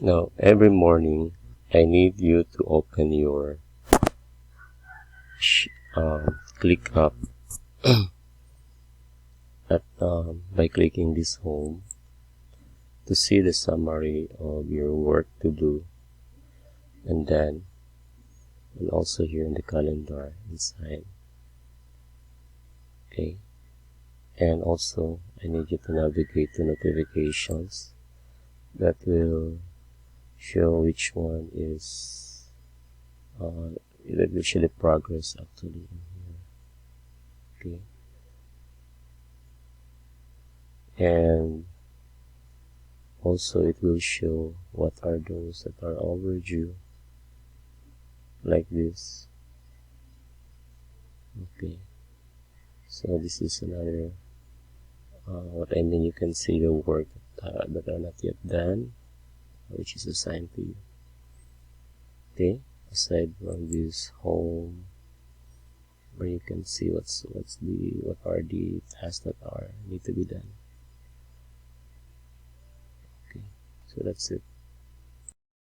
Now, every morning, I need you to open your Clickup by clicking this home to see the summary of your work to do, and also here in the calendar inside. Okay, and also I need you to navigate to notifications that will show which one is that will show the progress actually in here. Okay, and also it will show what are those that are overdue, like this. Okay, so this is another what I mean, you can see the work that are not yet done, which is assigned to you. Okay, aside from this home where you can see what are the tasks that are need to be done. Okay, so that's it.